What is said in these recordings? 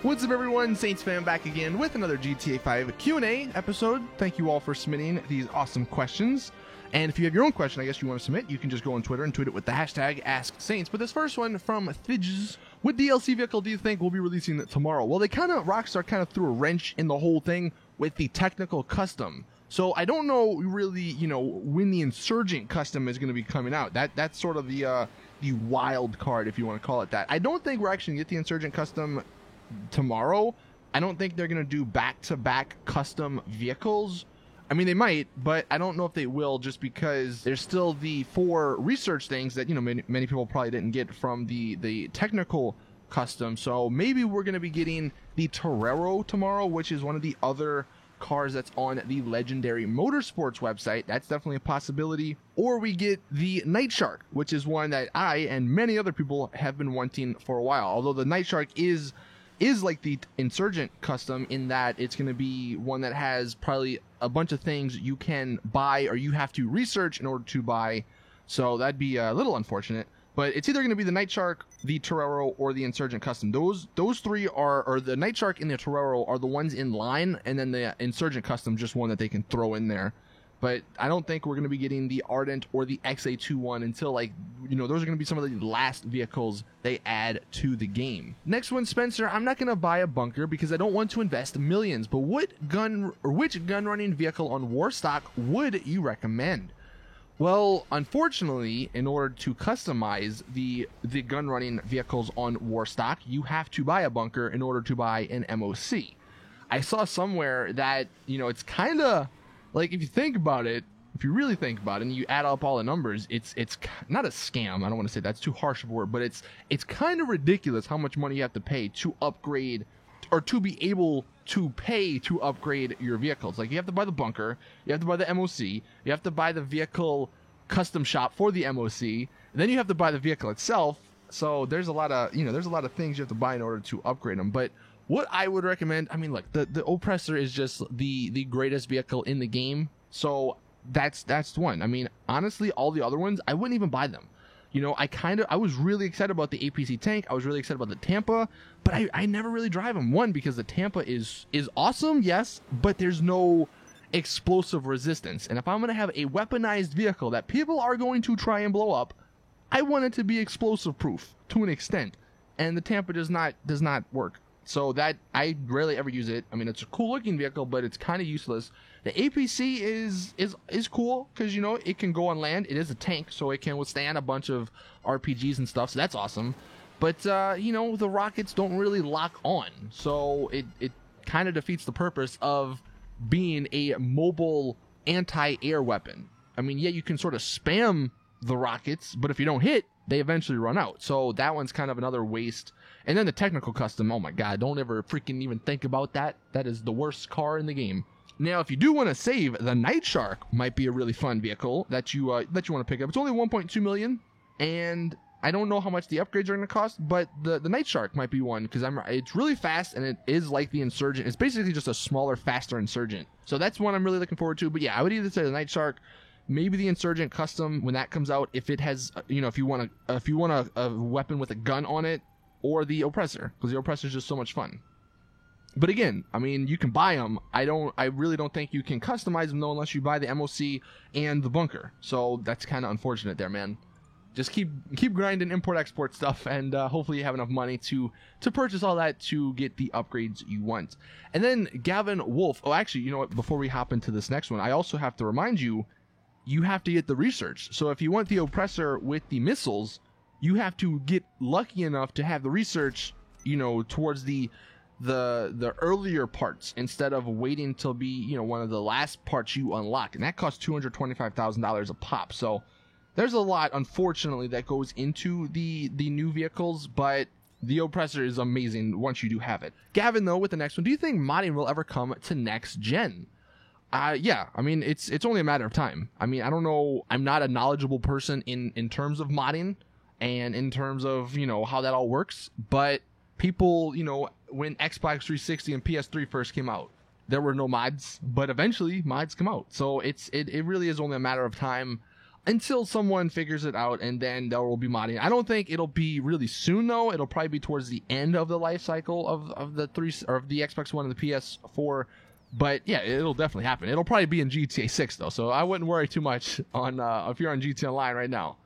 What's up, everyone? Saints fan back again with another GTA 5 Q&A episode. Thank you all for submitting these awesome questions. And if you have your own question, I guess you want to submit, you can just go on Twitter and tweet it with the hashtag AskSaints. But this first one from Thidges. What DLC vehicle do you think will be releasing tomorrow? Well, Rockstar kind of threw a wrench in the whole thing with the technical custom. So I don't know really, when the Insurgent custom is going to be coming out. That's sort of the wild card, if you want to call it that. I don't think we're actually going to get the Insurgent custom tomorrow. I don't think they're going to do back-to-back custom vehicles. I mean, they might, but I don't know if they will, just because there's still the 4 research things that, many people probably didn't get from the technical custom. So maybe we're going to be getting the Torero tomorrow, which is one of the other cars that's on the Legendary Motorsports website. That's definitely a possibility. Or we get the Night Shark, which is one that I and many other people have been wanting for a while. Although the Night Shark is like the Insurgent custom in that it's going to be one that has probably a bunch of things you can buy or you have to research in order to buy. So that'd be a little unfortunate. But it's either going to be the Night Shark, the Torero, or the Insurgent custom. Those 3 or the Night Shark and the Torero are the ones in line, and then the Insurgent custom just one that they can throw in there. But I don't think we're going to be getting the Ardent or the XA21 until, those are going to be some of the last vehicles they add to the game. Next one, Spencer. I'm not going to buy a bunker because I don't want to invest millions, but which gun running vehicle on Warstock would you recommend? Well, unfortunately, in order to customize the gun running vehicles on Warstock, you have to buy a bunker in order to buy an MOC. I saw somewhere that, it's kind of like, if you think about it, if you really think about it and you add up all the numbers, it's not a scam. I don't want to say that's too harsh of a word, but it's kind of ridiculous how much money you have to pay to upgrade or to be able to pay to upgrade your vehicles. Like, you have to buy the bunker, you have to buy the MOC, you have to buy the vehicle custom shop for the MOC, and then you have to buy the vehicle itself. So there's a lot of things you have to buy in order to upgrade them. But what I would recommend, look, the Oppressor is just the greatest vehicle in the game. So that's one. Honestly, all the other ones, I wouldn't even buy them. I was really excited about the APC tank. I was really excited about the Tampa, but I never really drive them. One, because the Tampa is awesome, yes, but there's no explosive resistance. And if I'm going to have a weaponized vehicle that people are going to try and blow up, I want it to be explosive proof to an extent. And the Tampa does not work. So that I rarely ever use it. It's a cool looking vehicle, but it's kind of useless. The APC is cool because it can go on land. It is a tank, so it can withstand a bunch of RPGs and stuff. So that's awesome. But the rockets don't really lock on, so it kind of defeats the purpose of being a mobile anti-air weapon. Yeah, you can sort of spam the rockets, but if you don't hit, they eventually run out. So that one's kind of another waste. And then the technical custom, oh my god, don't ever freaking even think about that. That is the worst car in the game. Now, if you do want to save, the Night Shark might be a really fun vehicle that you want to pick up. It's only 1.2 million, and I don't know how much the upgrades are going to cost, but the Night Shark might be one, because it's really fast, and it is like the Insurgent. It's basically just a smaller, faster Insurgent. So that's one I'm really looking forward to. But yeah, I would either say the Night Shark, maybe the Insurgent custom when that comes out, if it has, if you want a weapon with a gun on it, or the Oppressor, because the Oppressor is just so much fun. But again, you can buy them. I really don't think you can customize them though, unless you buy the MOC and the bunker. So that's kind of unfortunate there, man. Just keep grinding import-export stuff, and hopefully you have enough money to purchase all that to get the upgrades you want. And then Gavin Wolf. Oh, actually, you know what? Before we hop into this next one, I also have to remind you, you have to get the research. So if you want the Oppressor with the missiles, you have to get lucky enough to have the research, towards the earlier parts instead of waiting till be, one of the last parts you unlock. And that costs $225,000 a pop. So there's a lot, unfortunately, that goes into the new vehicles, but the Oppressor is amazing once you do have it. Gavin, though, with the next one, do you think modding will ever come to next gen? Yeah, it's only a matter of time. I don't know. I'm not a knowledgeable person in terms of modding and in terms of, how that all works. But people, when Xbox 360 and PS3 first came out, there were no mods, but eventually mods come out. So it really is only a matter of time. until someone figures it out, and then there will be modding. I don't think it'll be really soon though. It'll probably be towards the end of the life cycle of the Xbox One and the PS4. But yeah, it'll definitely happen. It'll probably be in GTA 6 though, so I wouldn't worry too much on if you're on GTA Online right now.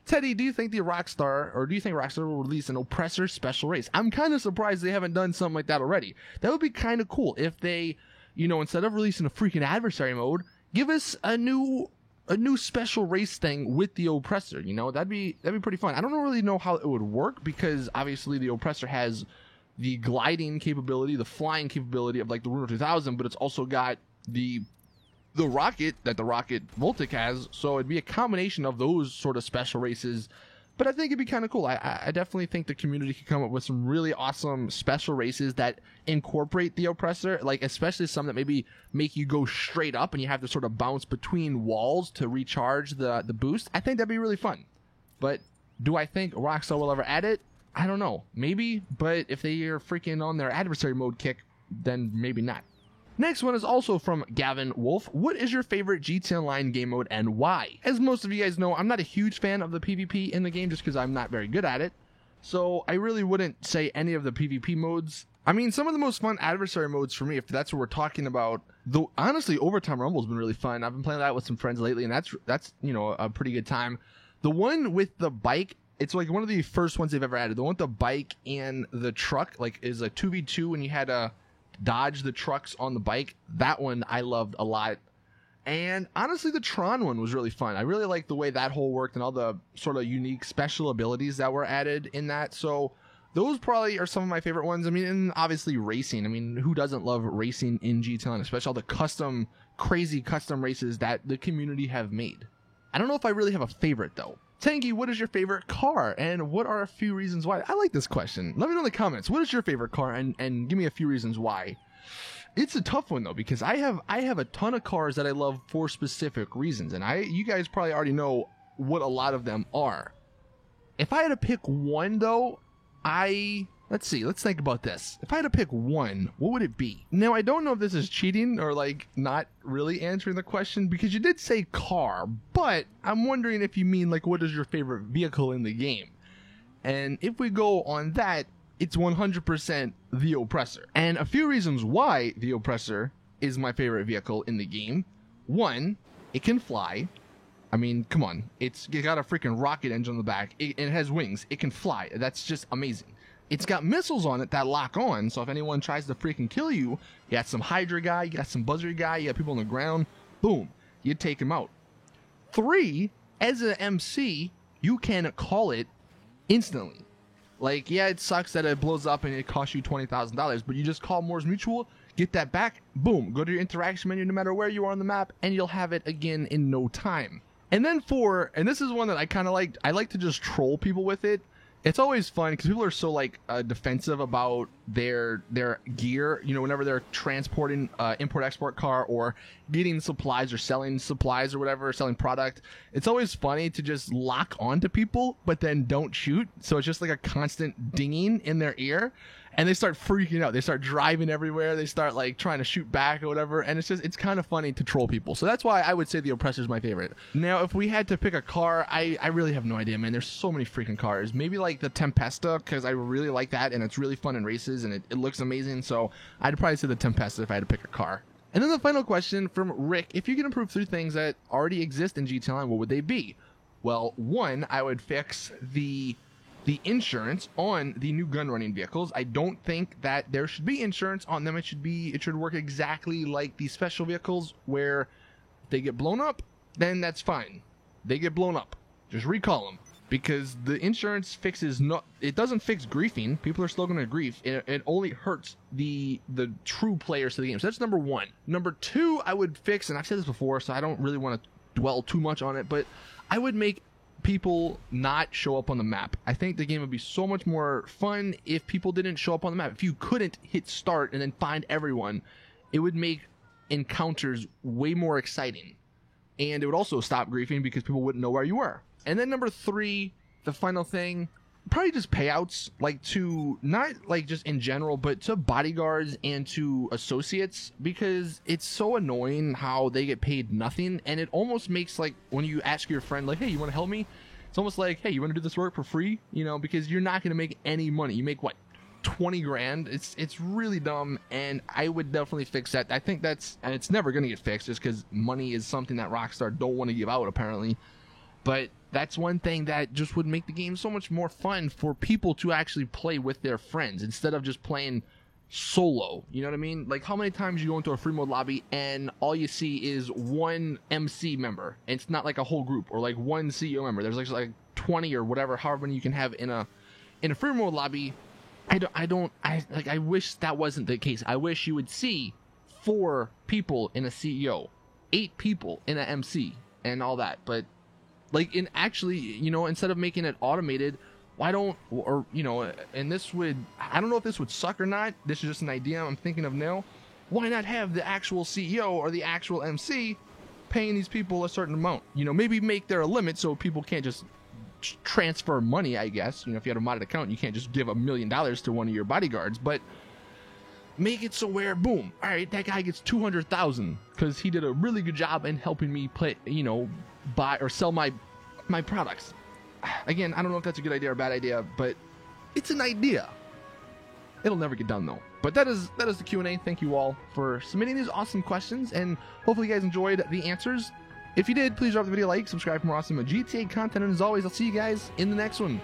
Teddy, do you think Rockstar will release an Oppressor special race? I'm kind of surprised they haven't done something like that already. That would be kind of cool if they, instead of releasing a freaking adversary mode, give us a new special race thing with the Oppressor. That'd be pretty fun. I don't really know how it would work because obviously the Oppressor has the gliding capability, the flying capability of like the Ruiner 2000, but it's also got the rocket that the Rocket Voltic has, so it'd be a combination of those sort of special races. But I think it'd be kind of cool. I definitely think the community could come up with some really awesome special races that incorporate the Oppressor, like especially some that maybe make you go straight up and you have to sort of bounce between walls to recharge the boost. I think that'd be really fun. But do I think Rockstar will ever add it? I don't know. Maybe, but if they are freaking on their adversary mode kick, then maybe not. Next one is also from Gavin Wolf. What is your favorite GTA Online game mode and why? As most of you guys know, I'm not a huge fan of the PvP in the game just because I'm not very good at it. So I really wouldn't say any of the PvP modes. I mean, some of the most fun adversary modes for me, if that's what we're talking about, though honestly, Overtime Rumble's been really fun. I've been playing that with some friends lately, and that's a pretty good time. The one with the bike, it's like one of the first ones they've ever added. The one with the bike and the truck, like, is a 2v2 and you had to dodge the trucks on the bike. That one I loved a lot. And honestly, the Tron one was really fun. I really liked the way that whole worked and all the sort of unique special abilities that were added in that. So those probably are some of my favorite ones. I mean, and obviously racing. I mean, who doesn't love racing in GTA Online, especially all the crazy custom races that the community have made. I don't know if I really have a favorite though. Tangy, what is your favorite car, and what are a few reasons why? I like this question. Let me know in the comments. What is your favorite car, and give me a few reasons why. It's a tough one though, because I have a ton of cars that I love for specific reasons, and you guys probably already know what a lot of them are. If I had to pick one though, let's think about this. If I had to pick one, what would it be? Now, I don't know if this is cheating or like not really answering the question because you did say car, but I'm wondering if you mean like what is your favorite vehicle in the game? And if we go on that, it's 100% the Oppressor. And a few reasons why the Oppressor is my favorite vehicle in the game. One, it can fly. I mean, come on. It's got a freaking rocket engine on the back. It has wings. It can fly. That's just amazing. It's got missiles on it that lock on, so if anyone tries to freaking kill you, you got some Hydra guy, you got some Buzzer guy, you got people on the ground, boom, you take him out. 3, as an MC, you can call it instantly. Like, yeah, it sucks that it blows up and it costs you $20,000, but you just call Mors Mutual, get that back, boom, go to your interaction menu no matter where you are on the map, and you'll have it again in no time. And then 4, and this is one that I kind of liked, I like to just troll people with it. It's always fun because people are so like defensive about their gear, whenever they're transporting import-export car or getting supplies or selling supplies or whatever, selling product. It's always funny to just lock onto people, but then don't shoot. So it's just like a constant dinging in their ear. And they start freaking out. They start driving everywhere. They start like trying to shoot back or whatever. And it's kind of funny to troll people. So that's why I would say the Oppressor is my favorite. Now, if we had to pick a car, I really have no idea, man. There's so many freaking cars. Maybe like the Tempesta, because I really like that. And it's really fun in races and it looks amazing. So I'd probably say the Tempesta if I had to pick a car. And then the final question from Rick. If you could improve 3 things that already exist in GTA Online, what would they be? Well, 1, I would fix the insurance on the new gun running vehicles. I don't think that there should be insurance on them. It should work exactly like the special vehicles where if they get blown up, then that's fine. They get blown up. Just recall them. Because the insurance it doesn't fix griefing. People are still going to grief. It only hurts the true players to the game. So that's number 1. Number 2, I would fix, and I've said this before, so I don't really want to dwell too much on it, but I would make people not show up on the map. I think the game would be so much more fun if people didn't show up on the map. If you couldn't hit start and then find everyone, it would make encounters way more exciting. And it would also stop griefing because people wouldn't know where you were. And then number 3, the final thing, probably just payouts, like to not like just in general, but to bodyguards and to associates, because it's so annoying how they get paid nothing, and it almost makes like when you ask your friend like, hey, you want to help me, it's almost like, hey, you want to do this work for free, you know, because you're not going to make any money. You make what, 20 grand? It's really dumb, and I would definitely fix that. I think that's, and it's never going to get fixed just because money is something that Rockstar don't want to give out apparently. But that's one thing that just would make the game so much more fun for people to actually play with their friends instead of just playing solo. You know what I mean? Like, how many times you go into a free mode lobby and all you see is one MC member, and it's not like a whole group, or like one CEO member. There's like 20 or whatever, however many you can have in a free mode lobby. I wish that wasn't the case. I wish you would see 4 people in a CEO, 8 people in an MC, and all that. But like, in actually, you know, instead of making it automated, why don't, or, you know, and this would, I don't know if this would suck or not. This is just an idea I'm thinking of now. Why not have the actual CEO or the actual MC paying these people a certain amount? You know, maybe make there a limit so people can't just transfer money, I guess. You know, if you had a modded account, you can't just give $1 million to one of your bodyguards, but make it so where, boom, all right, that guy gets 200,000 because he did a really good job in helping me play, you know, buy or sell my products. Again, I don't know if that's a good idea or a bad idea, but it's an idea. It'll never get done though. But that is the Q&A. Thank you all for submitting these awesome questions, and hopefully you guys enjoyed the answers. If you did, please drop the video a like, subscribe for more awesome GTA content, and as always, I'll see you guys in the next one.